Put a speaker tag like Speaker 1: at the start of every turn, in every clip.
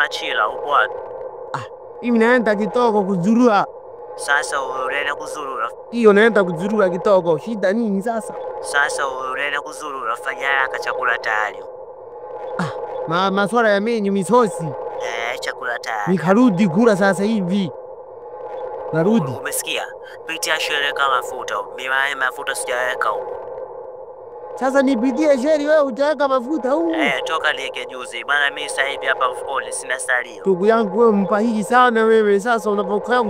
Speaker 1: Achila upo wapi?
Speaker 2: Mimi naenda kitoko kuzurura.
Speaker 1: Sasa unaenda kuzurura.
Speaker 2: Hiyo naenda kuzurura kitoko. Shida nini sasa?
Speaker 1: Sasa unaenda kuzurura, fanya haraka, chakula tayari.
Speaker 2: Maswala ya menyu misosi.
Speaker 1: Chakula tayari.
Speaker 2: Nikarudi kula sasa hivi. Narudi.
Speaker 1: Umesikia? Pitia shule kama mafuta. Mimi mafuta sijaweka huko.
Speaker 2: Sasa nipitie sheri wewe utaweka mafuta huko?
Speaker 1: Toka niweke juzi. Maana mimi sasa hivi hapa mfukoni sina salio.
Speaker 2: Ndugu yangu wewe mpahiki sana wewe. Sasa unapokaa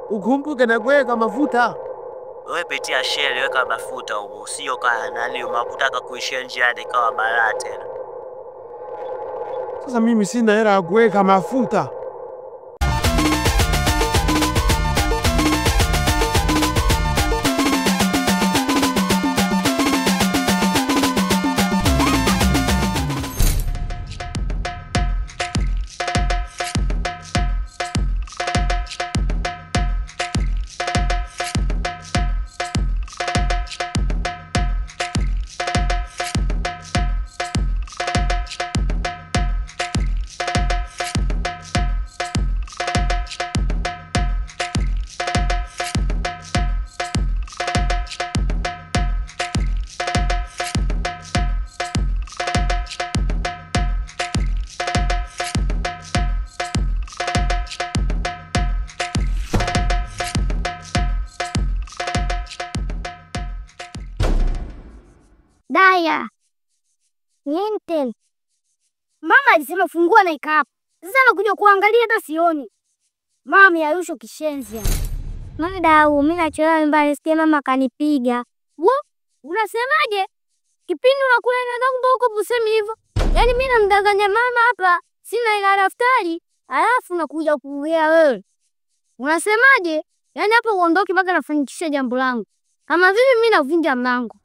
Speaker 2: ukumbuke na kuweka mafuta.
Speaker 1: Wewe pitia sheri weka mafuta huko. Usio kana nani unapotaka kuishia njiani kama balaa tena.
Speaker 2: Sasa mimi sina hela ya kuweka mafuta.
Speaker 3: Daya. Niente. Mama alisema fungua na ikapo. Sasa nakuja kuangalia hata sioni. Mama ya Yusho kishenzi. Mama dau, mimi nachelewa mbali sikia mama kanipiga. Unasemaje? Kipindi unakula na ndangu huko busemi hivyo. Yaani mimi namdanganya mama hapa. Sina ila daftari. Alafu nakuja kuongea wewe. Unasemaje? Yaani hapa uondoke mpaka nafanikisha jambo langu. Kama vipi mimi navunja mlango.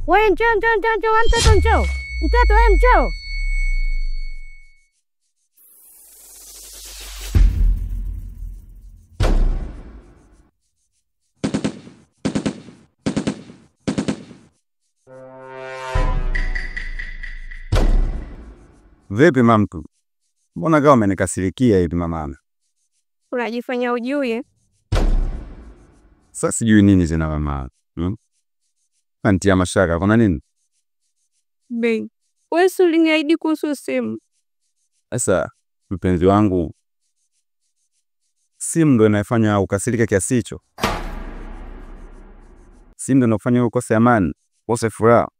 Speaker 3: Wewe njoo mtoto njoo. Mtoto wewe njoo.
Speaker 4: Vipi mamtu? Mbona kama umenikasirikia hivi mama?
Speaker 5: Unajifanya ujue.
Speaker 4: Sasa sijui nini zina mama. Antia mashaka kuna nini?
Speaker 5: Bei. Wewe uliniahidi kuhusu simu.
Speaker 4: Sasa mpenzi wangu, simu ndio inafanya ukasirike kiasi hicho. Simu ndio inafanya ukose amani, ukose furaha.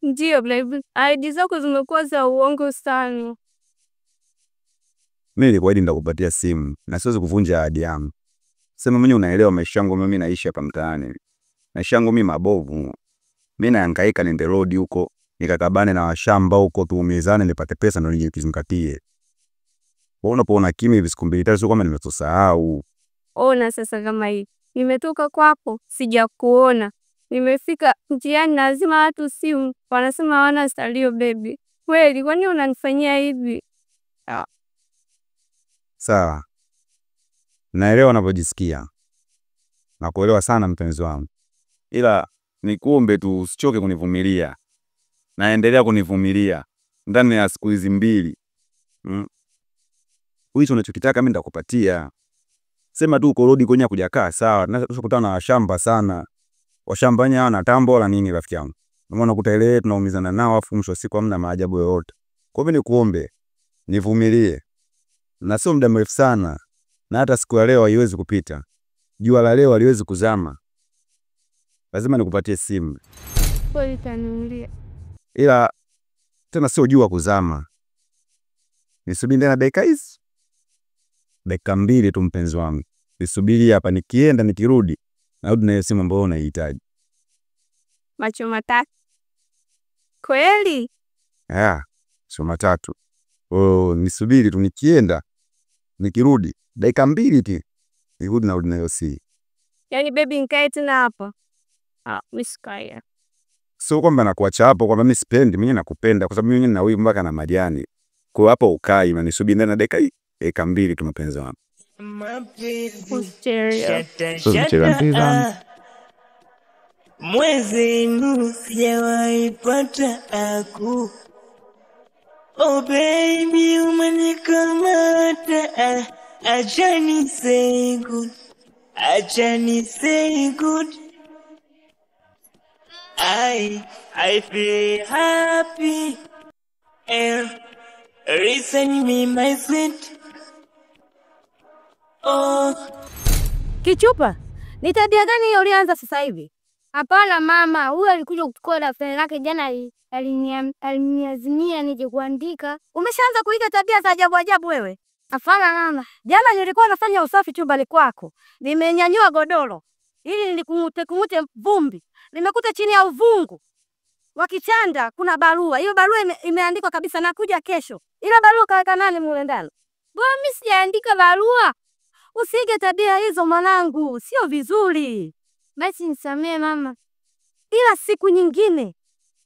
Speaker 5: Ndio baby, ahadi zako zimekuwa za uongo sana.
Speaker 4: Mimi nilikuahidi nitakupatia simu na siwezi kuvunja ahadi yangu. Sema mimi unaelewa maisha yangu mimi naishi hapa mtaani. Maisha yangu mimi mabovu. Mimi nahangaika niende road huko, nikakabane na washamba huko tuumizane nipate pesa ndio nije kizingatie. Unapoona kimi hivi siku mbili tatu sio kama nimesahau.
Speaker 5: Ona sasa kama hii. Nimetoka kwako, sijakuona. Nimefika njiani lazima watu simu, wanasema hawana salio baby. Kweli kwani unanifanyia hivi?
Speaker 4: Sawa. Naelewa unavyojisikia. Nakuelewa sana mpenzi wangu. Ila nikuombe tu usichoke kunivumilia. Naendelea kunivumilia ndani ya siku hizi mbili. Hicho unachokitaka mimi nitakupatia. Sema tu uko road kwenye kujakaa sawa. Tunakutana na washamba sana. Washambanya hawana tambo wala nini rafiki yangu. Unaona kutaelewa tunaumizana nao afu mwisho siku hamna maajabu yoyote. Kwa hivyo nikuombe nivumilie. Na sio muda mrefu sana. Na hata siku ya leo haiwezi kupita. Jua la leo haliwezi kuzama. Lazima nikupatie simu.
Speaker 5: Kweli tanulia.
Speaker 4: Ila tena sio jua kuzama. Nisubiri tena dakika hizi. Dakika 2 tu mpenzi wangu. Nisubiri hapa nikienda nikirudi. Narudi na hiyo simu ambayo unahitaji.
Speaker 5: Macho matatu. Kweli?
Speaker 4: Macho matatu. Nisubiri tu nikienda nikirudi. Dakika 2 tu. Nirudi narudi na hiyo simu.
Speaker 5: Yaani baby nikae tena hapa. Misikaya.
Speaker 4: Sio kwamba nakuacha hapo kwamba mimi sipendi, mimi nakupenda kwa sababu mimi na huyu mpaka na Mariani. Kwa hapo ukai unanisubiri ndani ya dakika 2 tu mapenzi wangu.
Speaker 6: Mwezenu sijawahi pata aku. Oh baby umenikamata. Achani say good. Achani say good. I feel happy. And listen me my sweet. Oh.
Speaker 3: Kichupa, ni tabia gani hiyo ulianza sasa hivi? Hapana mama, huyu alikuja kuchukua daftari lake jana, aliniazimia nije kuandika. Umeshaanza kuiga tabia za ajabu ajabu wewe. Hapana mama, jana nilikuwa nafanya usafi chumbani kwako. Nimenyanyua godoro ili nilikungute vumbi. Nimekuta chini ya uvungu wa kitanda kuna barua. Hiyo barua imeandikwa kabisa nakuja kesho. Ila barua kaweka nani mule ndani? Bwana mimi sijaandika barua. Usige tabia hizo mwanangu, sio vizuri. Basi nisamee mama. Ila siku nyingine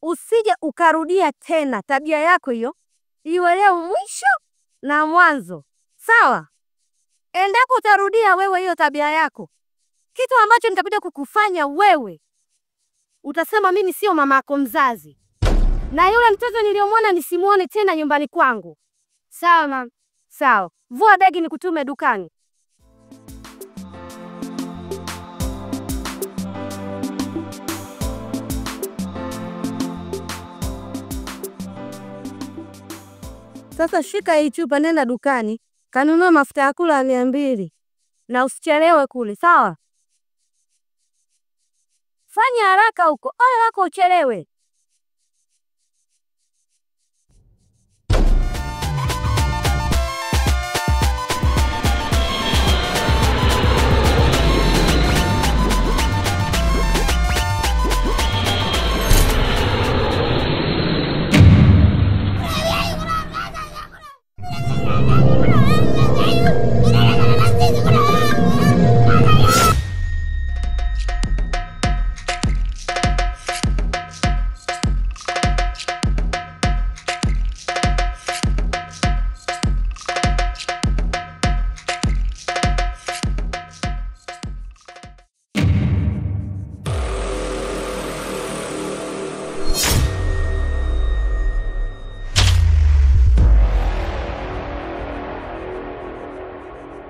Speaker 3: usije ukarudia tena tabia yako hiyo. Iwe leo mwisho na mwanzo. Sawa? Endapo utarudia wewe hiyo tabia yako, kitu ambacho nitapita kukufanya wewe, utasema mimi sio mama yako mzazi. Na yule mtoto niliyomwona nisimuone tena nyumbani kwangu. Sawa mama. Sawa. Vua begi nikutume dukani. Sasa shika hii chupa, nenda dukani, kanunua mafuta ya kula 200 na usichelewe kule, sawa? Fanya haraka huko, ole wako uchelewe.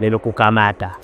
Speaker 1: Nimekukamata.